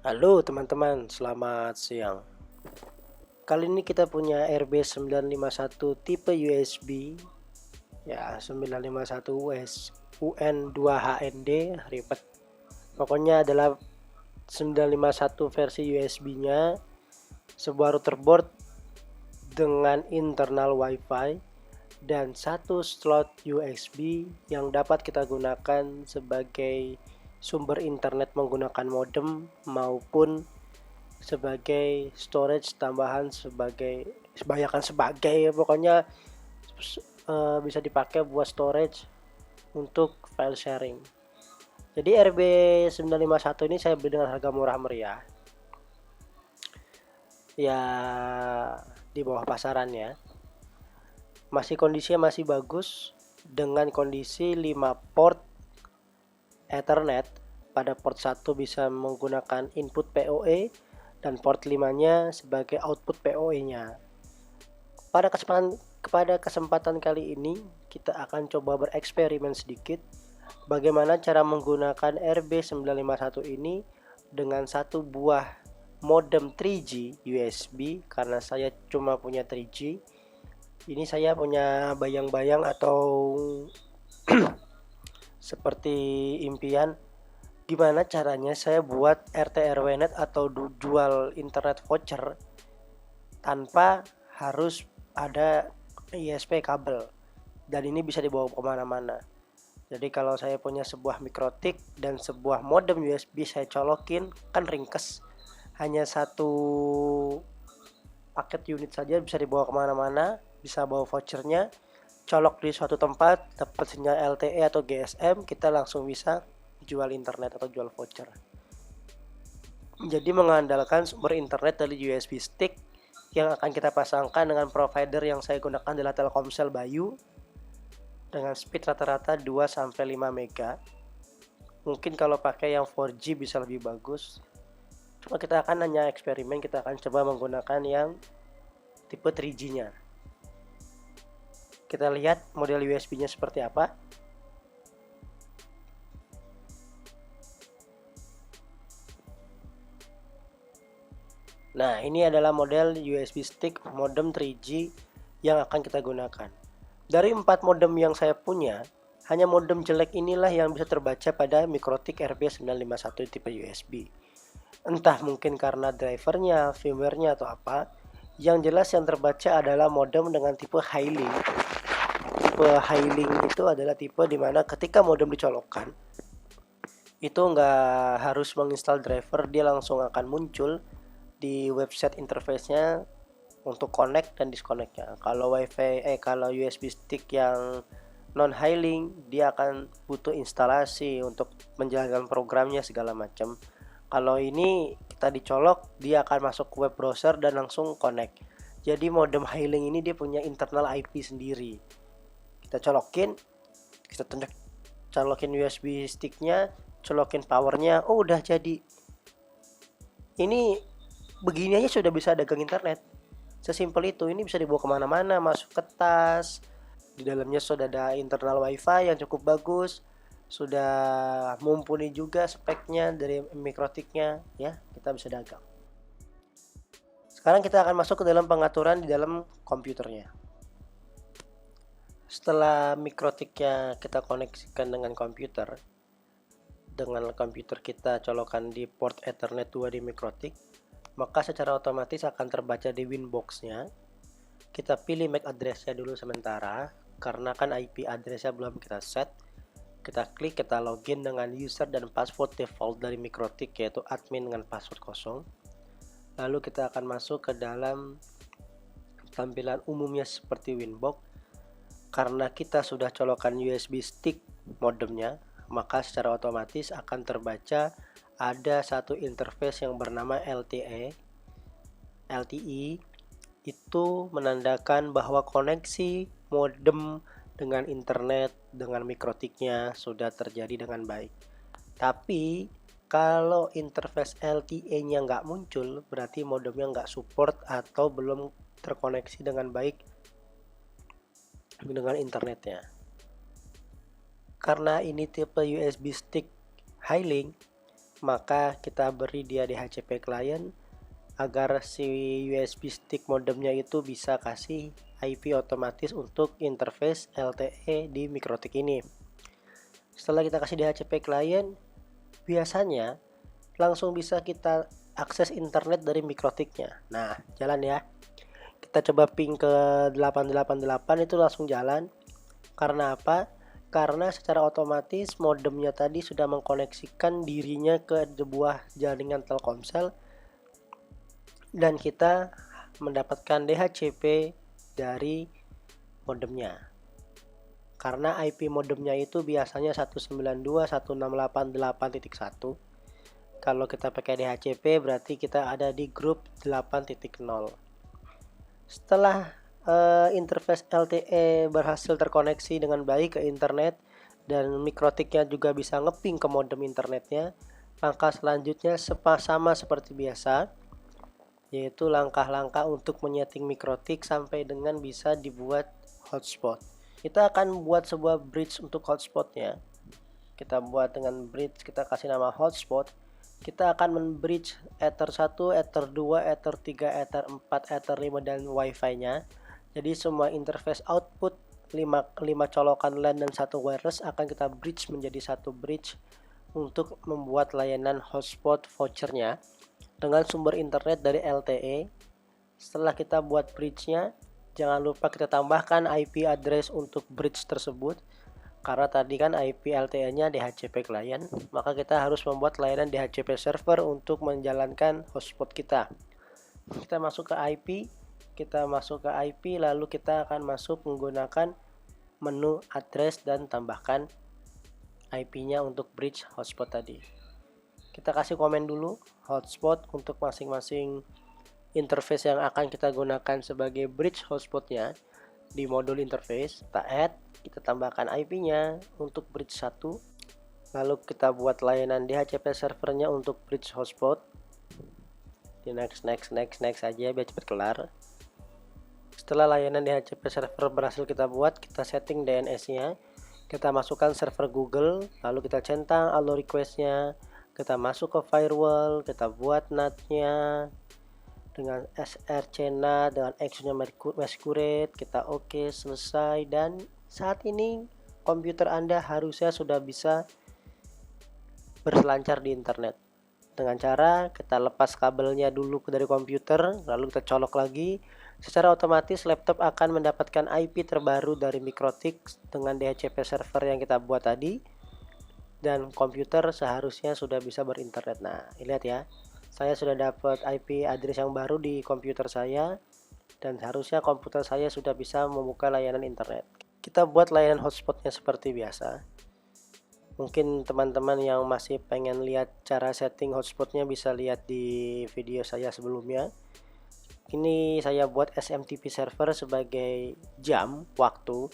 Halo teman-teman, selamat siang. Kali ini kita punya RB951 tipe USB ya 951 US UN2HND, ribet. Pokoknya adalah 951 versi USB-nya, sebuah router board dengan internal WiFi dan satu slot USB yang dapat kita gunakan sebagai sumber internet menggunakan modem maupun sebagai storage tambahan sebagai pokoknya bisa dipakai buat storage untuk file sharing. Jadi RB951 ini saya beli dengan harga murah meriah, ya di bawah pasarannya. Kondisinya masih bagus dengan kondisi 5 port Ethernet. Pada port 1 bisa menggunakan input PoE dan port 5-nya sebagai output PoE-nya. Pada kesempatan kali ini kita akan coba bereksperimen sedikit bagaimana cara menggunakan RB951 ini dengan satu buah modem 3G USB. Karena saya cuma punya 3G, ini saya punya bayang-bayang atau seperti impian gimana caranya saya buat RT/RW net atau jual internet voucher tanpa harus ada ISP kabel, dan ini bisa dibawa kemana-mana. Jadi kalau saya punya sebuah mikrotik dan sebuah modem USB, saya colokin, kan ringkes, hanya satu paket unit saja bisa dibawa kemana-mana, bisa bawa vouchernya, colok di suatu tempat, dapat sinyal LTE atau GSM, kita langsung bisa jual internet atau jual voucher. Jadi mengandalkan sumber internet dari USB stick yang akan kita pasangkan dengan provider yang saya gunakan adalah Telkomsel Bayu dengan speed rata-rata 2-5 mega. Mungkin kalau pakai yang 4G bisa lebih bagus. Cuma kita akan hanya eksperimen, kita akan coba menggunakan yang tipe 3G-nya. Kita lihat model USB-nya seperti apa. Nah, ini adalah model USB stick modem 3G yang akan kita gunakan. Dari 4 modem yang saya punya, hanya modem jelek inilah yang bisa terbaca pada Mikrotik RB951 tipe USB. Entah mungkin karena drivernya, firmware-nya atau apa. Yang jelas yang terbaca adalah modem dengan tipe Highlink. Tipe Highlink itu adalah tipe dimana ketika modem dicolokkan, itu nggak harus menginstal driver, dia langsung akan muncul di website interface-nya untuk connect dan disconnect-nya. Kalau USB stick yang non Highlink, dia akan butuh instalasi untuk menjalankan programnya segala macam. Kalau ini kita dicolok, dia akan masuk ke web browser dan langsung connect. Jadi modem Highlink ini dia punya internal IP sendiri. Kita colokin, kita colokin USB sticknya, colokin powernya, oh udah jadi. Ini begini aja sudah bisa dagang internet. Sesimpel itu. Ini bisa dibawa kemana-mana, masuk ke tas. Di dalamnya sudah ada internal wifi yang cukup bagus, sudah mumpuni juga speknya dari mikrotiknya, ya kita bisa dagang. Sekarang kita akan masuk ke dalam pengaturan di dalam komputernya. Setelah mikrotiknya kita koneksikan dengan komputer kita colokan di port Ethernet 2 di mikrotik, maka secara otomatis akan terbaca di Winbox-nya. Kita pilih MAC address-nya dulu sementara, karena kan IP address-nya belum kita set. Kita klik, kita login dengan user dan password default dari mikrotik, yaitu admin dengan password kosong. Lalu kita akan masuk ke dalam tampilan umumnya seperti Winbox. Karena kita sudah colokan USB stick modemnya, maka secara otomatis akan terbaca ada satu interface yang bernama LTE. LTE itu menandakan bahwa koneksi modem dengan internet dengan mikrotiknya sudah terjadi dengan baik. Tapi kalau interface LTE-nya nggak muncul, berarti modemnya nggak support atau belum terkoneksi dengan baik dengan internetnya. Karena ini tipe USB stick Highlink, maka kita beri dia DHCP client agar si USB stick modemnya itu bisa kasih IP otomatis untuk interface LTE di Mikrotik ini. Setelah kita kasih DHCP client, biasanya langsung bisa kita akses internet dari Mikrotiknya. Nah, jalan ya. Kita coba ping ke 888 itu langsung jalan. Karena apa? Karena secara otomatis modemnya tadi sudah mengkoneksikan dirinya ke sebuah jaringan Telkomsel dan kita mendapatkan DHCP dari modemnya. Karena IP modemnya itu biasanya 192.168.8.1. Kalau kita pakai DHCP berarti kita ada di grup 8.0. Setelah interface LTE berhasil terkoneksi dengan baik ke internet dan Mikrotiknya juga bisa ngeping ke modem internetnya, langkah selanjutnya sama seperti biasa, yaitu langkah-langkah untuk menyeting Mikrotik sampai dengan bisa dibuat hotspot. Kita akan buat sebuah bridge untuk hotspotnya. Kita buat dengan bridge, kita kasih nama hotspot. Kita akan membridge Ether 1, Ether 2, Ether 3, Ether 4, Ether 5 dan Wi-Fi-nya. Jadi semua interface output 5 colokan LAN dan 1 wireless akan kita bridge menjadi satu bridge untuk membuat layanan hotspot vouchernya dengan sumber internet dari LTE. Setelah kita buat bridge-nya, jangan lupa kita tambahkan IP address untuk bridge tersebut. Karena tadi kan IP LTE-nya DHCP client, maka kita harus membuat layanan DHCP server untuk menjalankan hotspot kita. Kita masuk ke IP, lalu kita akan masuk menggunakan menu address dan tambahkan IP-nya untuk bridge hotspot tadi. Kita kasih komen dulu hotspot untuk masing-masing interface yang akan kita gunakan sebagai bridge hotspotnya. Di modul interface kita add, kita tambahkan IP-nya untuk bridge 1, lalu kita buat layanan DHCP servernya untuk bridge hotspot. Di next aja biar cepat kelar. Setelah layanan DHCP server berhasil kita buat, kita setting DNS-nya, kita masukkan server Google, lalu kita centang allow request-nya, kita masuk ke firewall, kita buat NAT-nya dengan SRC NAT dengan X-nya masquerade, kita oke, selesai. Dan saat ini komputer Anda harusnya sudah bisa berselancar di internet dengan cara kita lepas kabelnya dulu dari komputer, lalu kita colok lagi. Secara otomatis laptop akan mendapatkan IP terbaru dari Mikrotik dengan DHCP server yang kita buat tadi, dan komputer seharusnya sudah bisa berinternet. Nah, lihat ya, saya sudah dapat IP address yang baru di komputer saya dan harusnya komputer saya sudah bisa membuka layanan internet. Kita buat layanan hotspotnya seperti biasa. Mungkin teman-teman yang masih pengen lihat cara setting hotspotnya bisa lihat di video saya sebelumnya. Ini saya buat SMTP server sebagai jam waktu.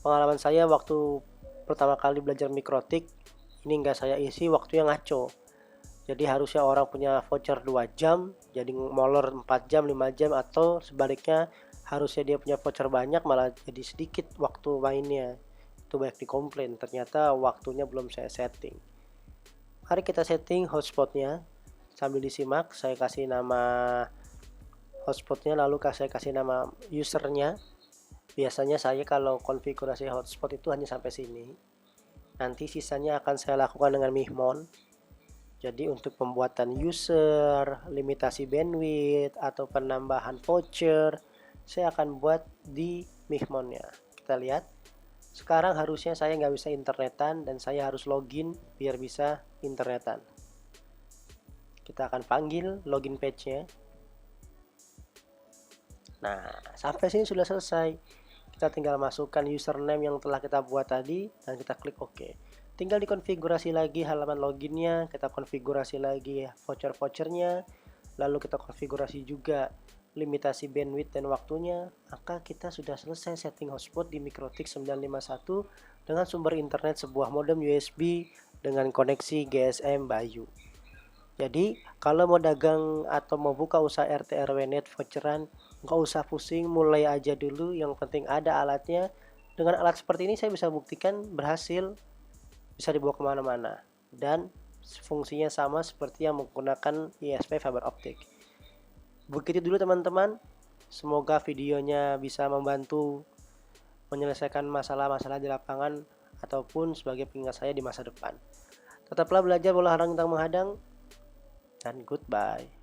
Pengalaman saya waktu pertama kali belajar Mikrotik, ini enggak saya isi waktu yang ngaco. Jadi harusnya orang punya voucher 2 jam, jadi molor 4 jam, 5 jam, atau sebaliknya harusnya dia punya voucher banyak malah jadi sedikit waktu mainnya. Itu banyak dikomplain, ternyata waktunya belum saya setting. Mari kita setting hotspotnya. Sambil disimak, saya kasih nama hotspotnya, lalu saya kasih nama usernya. Biasanya saya kalau konfigurasi hotspot itu hanya sampai sini. Nanti sisanya akan saya lakukan dengan Mihmon. Jadi untuk pembuatan user, limitasi bandwidth, atau penambahan voucher, saya akan buat di Mihmonnya. Kita lihat. Sekarang harusnya saya nggak bisa internetan dan saya harus login biar bisa internetan. Kita akan panggil login page-nya. Nah, sampai sini sudah selesai. Kita tinggal masukkan username yang telah kita buat tadi dan kita klik OK. Tinggal dikonfigurasi lagi halaman loginnya, kita konfigurasi lagi voucher-vouchernya, lalu kita konfigurasi juga limitasi bandwidth dan waktunya. Maka kita sudah selesai setting hotspot di Mikrotik 951 dengan sumber internet sebuah modem USB dengan koneksi GSM Bayu. Jadi kalau mau dagang atau mau buka usaha RT RW net voucheran, nggak usah pusing, mulai aja dulu, yang penting ada alatnya. Dengan alat seperti ini saya bisa buktikan berhasil, bisa dibawa kemana-mana dan fungsinya sama seperti yang menggunakan ISP fiber optik. Begitu dulu teman-teman, semoga videonya bisa membantu menyelesaikan masalah-masalah di lapangan ataupun sebagai pengingat saya di masa depan. Tetaplah belajar, bola hadang tentang menghadang, dan goodbye.